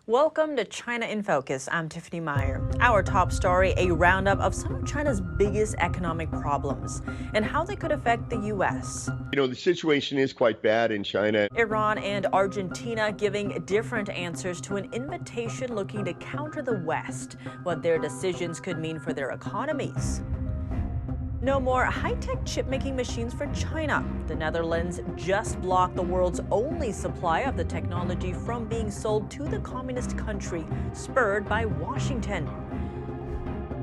Welcome to China in Focus. I'm Tiffany Meyer. Our top story, a roundup of some of China's biggest economic problems and how they could affect the U.S. The situation is quite bad in China. Iran and Argentina giving different answers to an invitation looking to counter the West, what their decisions could mean for their economies. No more high-tech chip-making machines for China. The Netherlands just blocked the world's only supply of the technology from being sold to the communist country, spurred by Washington.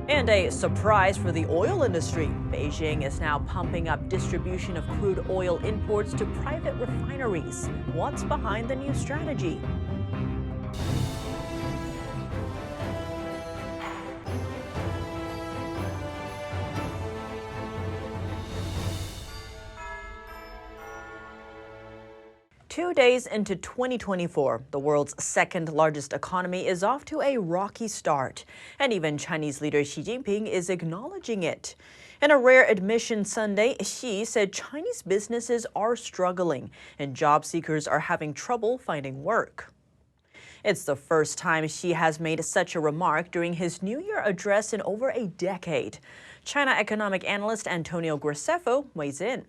And a surprise for the oil industry. Beijing is now pumping up distribution of crude oil imports to private refineries. What's behind the new strategy? Two days into 2024, the world's second largest economy is off to a rocky start, and even Chinese leader Xi Jinping is acknowledging it. In a rare admission Sunday, Xi said Chinese businesses are struggling and job seekers are having trouble finding work. It's the first time Xi has made such a remark during his New Year address in over a decade. China economic analyst Antonio Graceffo weighs in.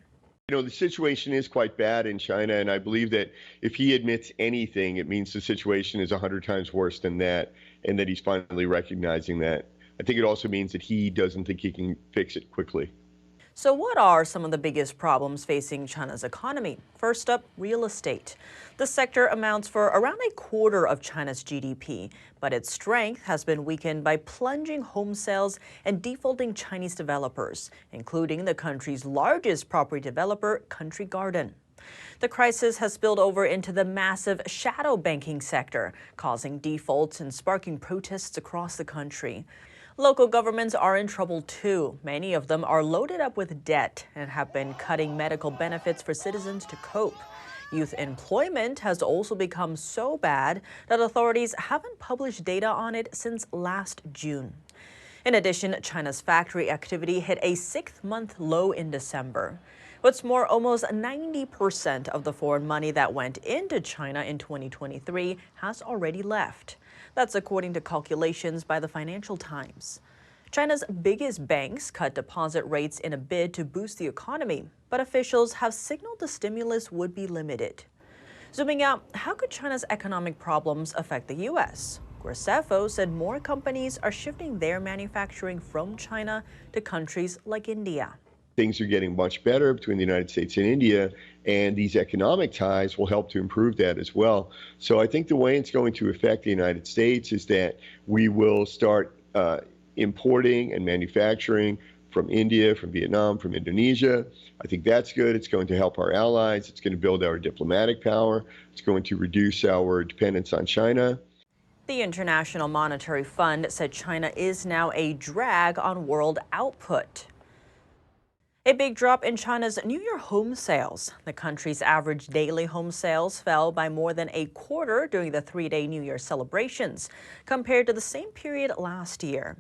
The situation is quite bad in China, and I believe that if he admits anything, it means the situation is 100 times worse than that, and that he's finally recognizing that. I think it also means that he doesn't think he can fix it quickly. So what are some of the biggest problems facing China's economy? First up, real estate. The sector amounts for around a quarter of China's GDP, but its strength has been weakened by plunging home sales and defaulting Chinese developers, including the country's largest property developer, Country Garden. The crisis has spilled over into the massive shadow banking sector, causing defaults and sparking protests across the country. Local governments are in trouble too. Many of them are loaded up with debt and have been cutting medical benefits for citizens to cope. Youth employment has also become so bad that authorities haven't published data on it since last June. In addition, China's factory activity hit a sixth-month low in December. What's more, almost 90% of the foreign money that went into China in 2023 has already left. That's according to calculations by the Financial Times. China's biggest banks cut deposit rates in a bid to boost the economy, but officials have signaled the stimulus would be limited. Zooming out, how could China's economic problems affect the U.S.? Graceffo said more companies are shifting their manufacturing from China to countries like India. Things are getting much better between the United States and India, and these economic ties will help to improve that as well. So I think the way it's going to affect the United States is that we will start importing and manufacturing from India, from Vietnam, from Indonesia. I think that's good. It's going to help our allies. It's going to build our diplomatic power. It's going to reduce our dependence on China. The International Monetary Fund said China is now a drag on world output. A big drop in China's New Year home sales. The country's average daily home sales fell by more than a quarter during the three-day New Year celebrations, compared to the same period last year.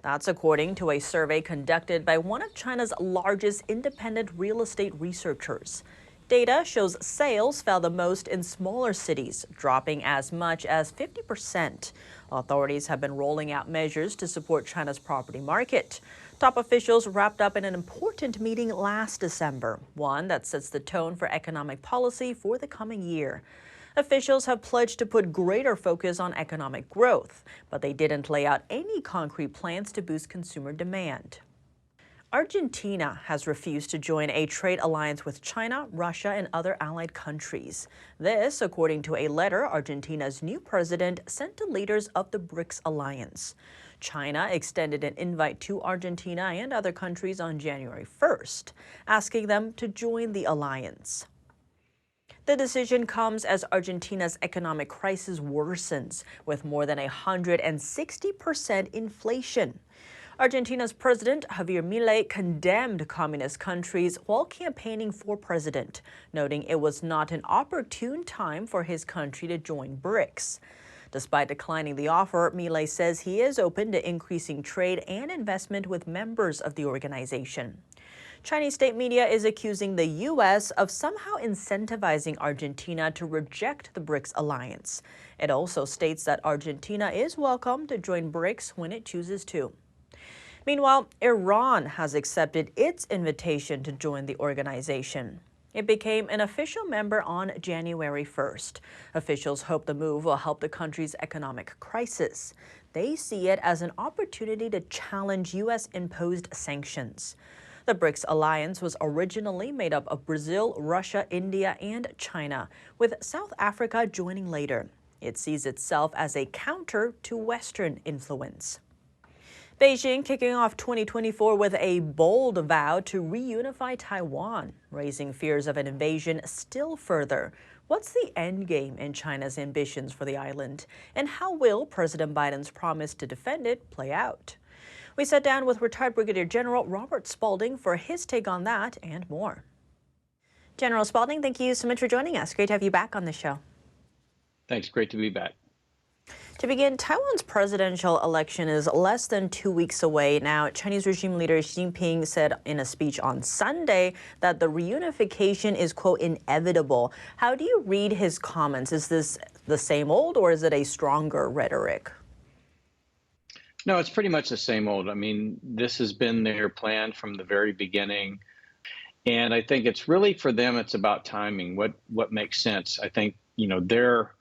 That's according to a survey conducted by one of China's largest independent real estate researchers. Data shows sales fell the most in smaller cities, dropping as much as 50%. Authorities have been rolling out measures to support China's property market. Top officials wrapped up in an important meeting last December, one that sets the tone for economic policy for the coming year. Officials have pledged to put greater focus on economic growth, but they didn't lay out any concrete plans to boost consumer demand. Argentina has refused to join a trade alliance with China, Russia, and other allied countries. This, according to a letter Argentina's new president sent to leaders of the BRICS alliance. China extended an invite to Argentina and other countries on January 1st, asking them to join the alliance. The decision comes as Argentina's economic crisis worsens, with more than 160% inflation. Argentina's president, Javier Milei, condemned communist countries while campaigning for president, noting it was not an opportune time for his country to join BRICS. Despite declining the offer, Milei says he is open to increasing trade and investment with members of the organization. Chinese state media is accusing the U.S. of somehow incentivizing Argentina to reject the BRICS alliance. It also states that Argentina is welcome to join BRICS when it chooses to. Meanwhile, Iran has accepted its invitation to join the organization. It became an official member on January 1st. Officials hope the move will help the country's economic crisis. They see it as an opportunity to challenge U.S.-imposed sanctions. The BRICS alliance was originally made up of Brazil, Russia, India, and China, with South Africa joining later. It sees itself as a counter to Western influence. Beijing kicking off 2024 with a bold vow to reunify Taiwan, raising fears of an invasion still further. What's the end game in China's ambitions for the island? And how will President Biden's promise to defend it play out? We sat down with retired Brigadier General Robert Spalding for his take on that and more. General Spalding, thank you so much for joining us. Great to have you back on the show. Thanks. Great to be back. To begin, Taiwan's presidential election is less than 2 weeks away now. Chinese regime leader Xi Jinping said in a speech on Sunday that the reunification is, quote, inevitable. How do you read his comments? Is this the same old or is it a stronger rhetoric? No, it's pretty much the same old. I mean, this has been their plan from the very beginning. And I think it's really for them, it's about timing, what makes sense. I think, their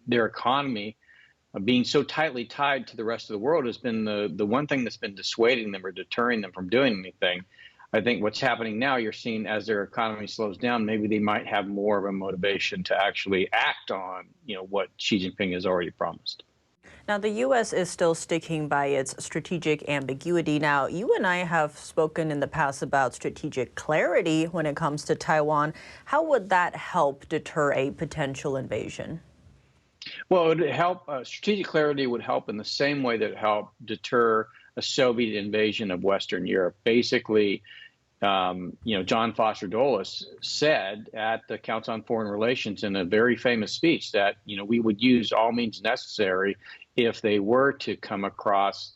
economy being so tightly tied to the rest of the world has been the one thing that's been dissuading them or deterring them from doing anything. I think what's happening now, you're seeing as their economy slows down, maybe they might have more of a motivation to actually act on, what Xi Jinping has already promised. Now, the U.S. is still sticking by its strategic ambiguity. Now, you and I have spoken in the past about strategic clarity when it comes to Taiwan. How would that help deter a potential invasion? Well, it would help. Strategic clarity would help in the same way that it helped deter a Soviet invasion of Western Europe. Basically, John Foster Dulles said at the Council on Foreign Relations in a very famous speech that, we would use all means necessary if they were to come across,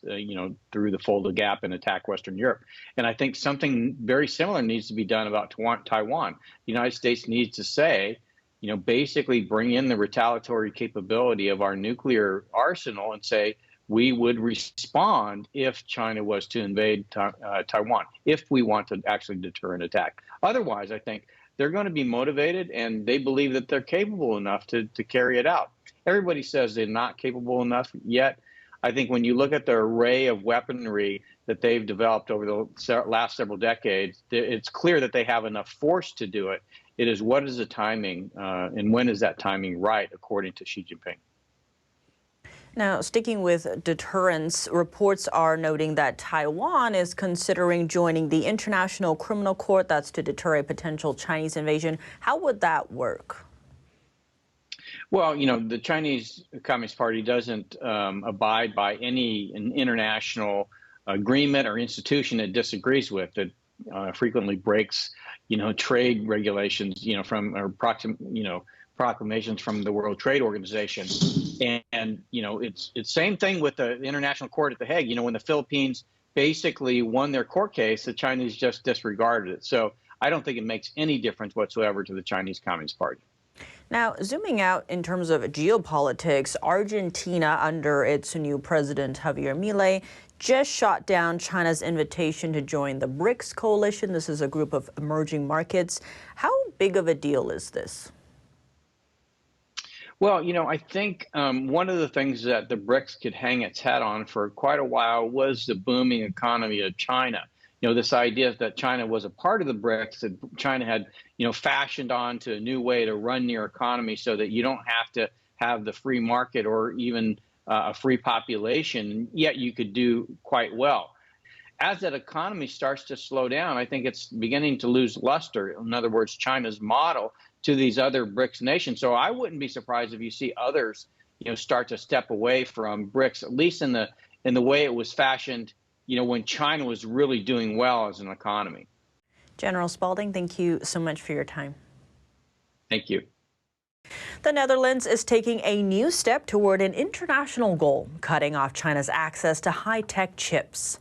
through the Fulda Gap and attack Western Europe. And I think something very similar needs to be done about Taiwan. The United States needs to say, basically bring in the retaliatory capability of our nuclear arsenal and say, we would respond if China was to invade Taiwan, if we want to actually deter an attack. Otherwise, I think they're going to be motivated and they believe that they're capable enough to carry it out. Everybody says they're not capable enough yet. I think when you look at the array of weaponry that they've developed over the last several decades, it's clear that they have enough force to do it. It is what is the timing and when is that timing right, according to Xi Jinping. Now, sticking with deterrence, reports are noting that Taiwan is considering joining the International Criminal Court. That's to deter a potential Chinese invasion. How would that work? Well, the Chinese Communist Party doesn't abide by any international agreement or institution it disagrees with. It frequently breaks, trade regulations, proclamations from the World Trade Organization. And it's same thing with the International Court at The Hague. When the Philippines basically won their court case, the Chinese just disregarded it. So I don't think it makes any difference whatsoever to the Chinese Communist Party. Now, zooming out in terms of geopolitics, Argentina, under its new president, Javier Milei, just shot down China's invitation to join the BRICS coalition. This is a group of emerging markets. How big of a deal is this? Well, I think one of the things that the BRICS could hang its hat on for quite a while was the booming economy of China. This idea that China was a part of the BRICS, that China had, fashioned onto a new way to run your economy so that you don't have to have the free market or even a free population, yet you could do quite well. As that economy starts to slow down, I think it's beginning to lose luster. In other words, China's model to these other BRICS nations. So I wouldn't be surprised if you see others, start to step away from BRICS, at least in the way it was fashioned, when China was really doing well as an economy. General Spalding, thank you so much for your time. Thank you. The Netherlands is taking a new step toward an international goal, cutting off China's access to high-tech chips.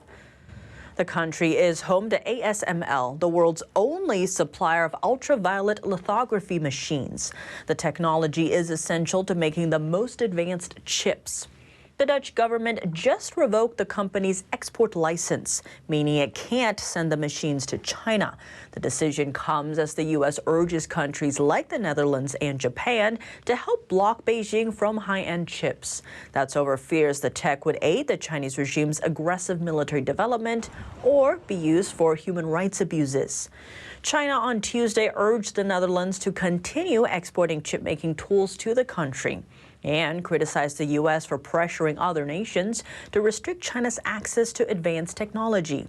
The country is home to ASML, the world's only supplier of ultraviolet lithography machines. The technology is essential to making the most advanced chips. The Dutch government just revoked the company's export license, meaning it can't send the machines to China. The decision comes as the U.S. urges countries like the Netherlands and Japan to help block Beijing from high-end chips. That's over fears the tech would aid the Chinese regime's aggressive military development or be used for human rights abuses. China on Tuesday urged the Netherlands to continue exporting chip-making tools to the country and criticized the U.S. for pressuring other nations to restrict China's access to advanced technology.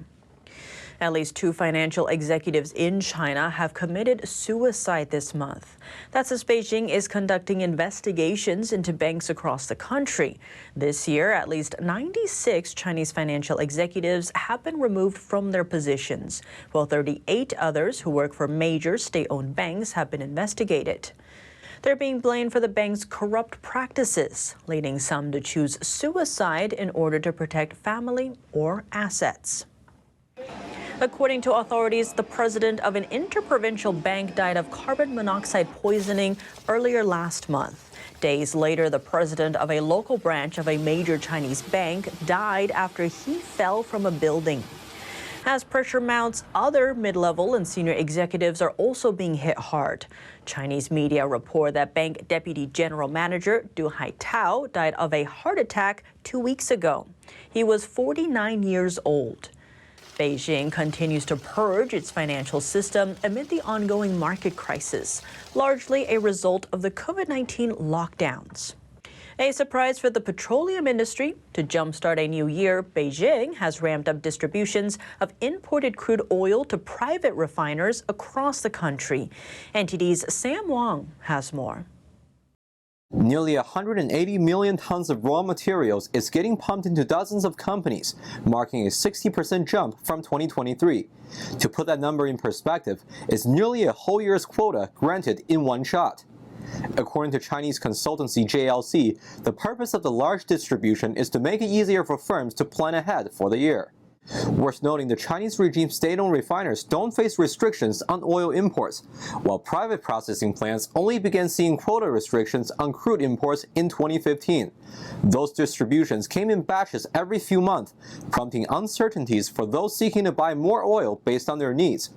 At least 2 financial executives in China have committed suicide this month. That's as Beijing is conducting investigations into banks across the country. This year, at least 96 Chinese financial executives have been removed from their positions, while 38 others who work for major state-owned banks have been investigated. They're being blamed for the bank's corrupt practices, leading some to choose suicide in order to protect family or assets. According to authorities, the president of an interprovincial bank died of carbon monoxide poisoning earlier last month. Days later, the president of a local branch of a major Chinese bank died after he fell from a building. As pressure mounts, other mid-level and senior executives are also being hit hard. Chinese media report that bank deputy general manager Du Haitao died of a heart attack 2 weeks ago. He was 49 years old. Beijing continues to purge its financial system amid the ongoing market crisis, largely a result of the COVID-19 lockdowns. A surprise for the petroleum industry. To jumpstart a new year, Beijing has ramped up distributions of imported crude oil to private refiners across the country. NTD's Sam Wang has more. Nearly 180 million tons of raw materials is getting pumped into dozens of companies, marking a 60% jump from 2023. To put that number in perspective, it's nearly a whole year's quota granted in one shot. According to Chinese consultancy JLC, the purpose of the large distribution is to make it easier for firms to plan ahead for the year. Worth noting, the Chinese regime's state-owned refiners don't face restrictions on oil imports, while private processing plants only began seeing quota restrictions on crude imports in 2015. Those distributions came in batches every few months, prompting uncertainties for those seeking to buy more oil based on their needs.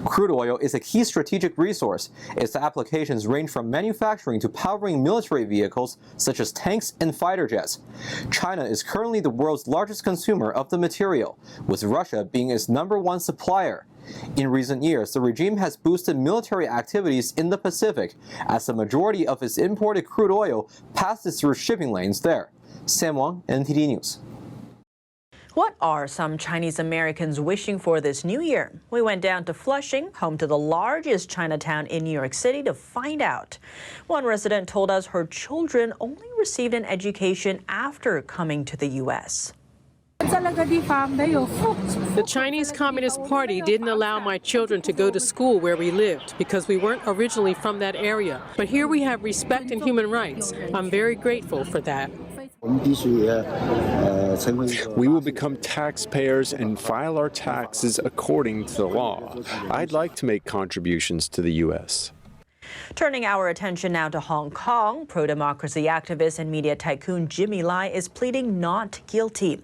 Crude oil is a key strategic resource. Its applications range from manufacturing to powering military vehicles such as tanks and fighter jets. China is currently the world's largest consumer of the material, with Russia being its #1 supplier. In recent years, the regime has boosted military activities in the Pacific, as the majority of its imported crude oil passes through shipping lanes there. Sam Wang, NTD News. What are some Chinese Americans wishing for this new year? We went down to Flushing, home to the largest Chinatown in New York City, to find out. One resident told us her children only received an education after coming to the U.S. The Chinese Communist Party didn't allow my children to go to school where we lived because we weren't originally from that area. But here we have respect and human rights. I'm very grateful for that. We will become taxpayers and file our taxes according to the law. I'd like to make contributions to the U.S. Turning our attention now to Hong Kong, pro-democracy activist and media tycoon Jimmy Lai is pleading not guilty.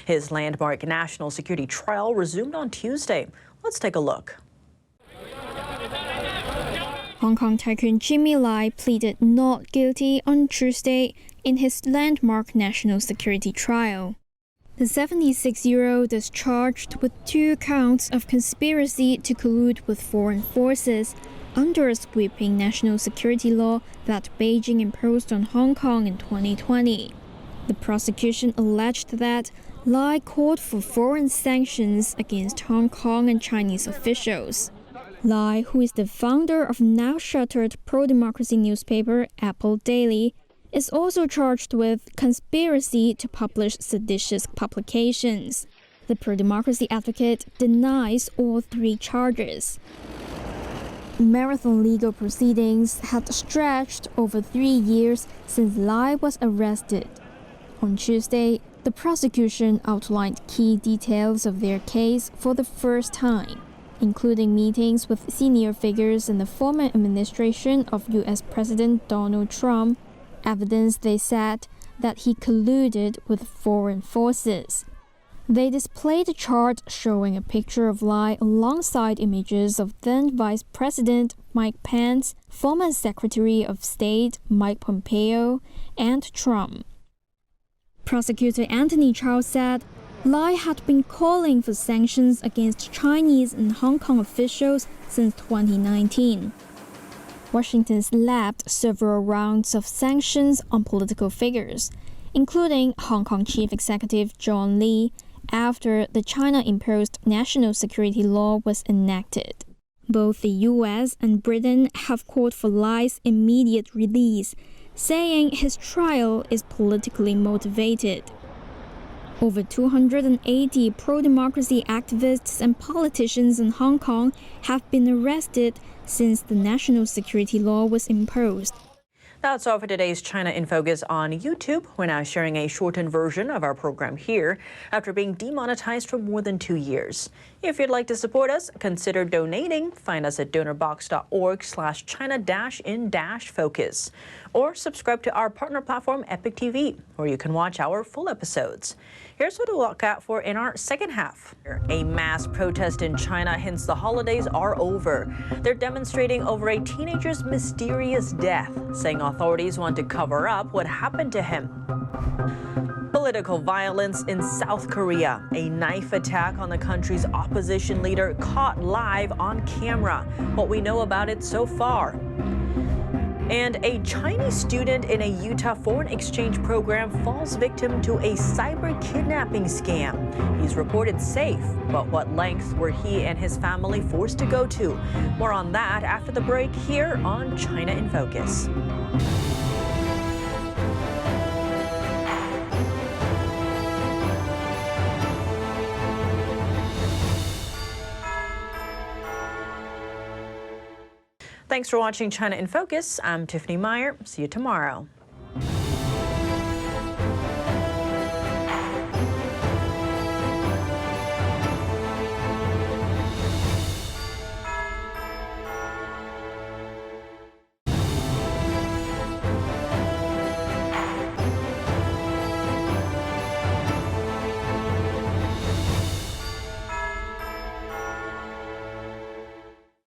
His landmark national security trial resumed on Tuesday. Let's take a look. Hong Kong tycoon Jimmy Lai pleaded not guilty on Tuesday in his landmark national security trial. The 76-year-old is charged with 2 counts of conspiracy to collude with foreign forces under a sweeping national security law that Beijing imposed on Hong Kong in 2020. The prosecution alleged that Lai called for foreign sanctions against Hong Kong and Chinese officials. Lai, who is the founder of now-shuttered pro-democracy newspaper Apple Daily, is also charged with conspiracy to publish seditious publications. The pro-democracy advocate denies all 3 charges. Marathon legal proceedings had stretched over 3 years since Lai was arrested. On Tuesday, The prosecution outlined key details of their case for the first time, including meetings with senior figures in the former administration of U.S. President Donald Trump, evidence they said that he colluded with foreign forces. They displayed a chart showing a picture of Lai alongside images of then Vice President Mike Pence, former Secretary of State Mike Pompeo, and Trump. Prosecutor Anthony Chow said Lai had been calling for sanctions against Chinese and Hong Kong officials since 2019. Washington slapped several rounds of sanctions on political figures, including Hong Kong Chief Executive John Lee, after the China-imposed national security law was enacted. Both the U.S. and Britain have called for Lai's immediate release, saying his trial is politically motivated. Over 280 pro-democracy activists and politicians in Hong Kong have been arrested since the national security law was imposed. That's all for today's China in Focus on YouTube. We're now sharing a shortened version of our program here after being demonetized for more than 2 years. If you'd like to support us, consider donating. Find us at donorbox.org/China-in-focus. Or subscribe to our partner platform, Epic TV, where you can watch our full episodes. Here's what to look out for in our second half. A mass protest in China hints the holidays are over. They're demonstrating over a teenager's mysterious death, saying authorities want to cover up what happened to him. Political violence in South Korea. A knife attack on the country's opposition leader caught live on camera. What we know about it so far. And a Chinese student in a Utah foreign exchange program falls victim to a cyber kidnapping scam. He's reported safe, but what lengths were he and his family forced to go to? More on that after the break here on China in Focus. Thanks for watching China in Focus. I'm Tiffany Meyer. See you tomorrow.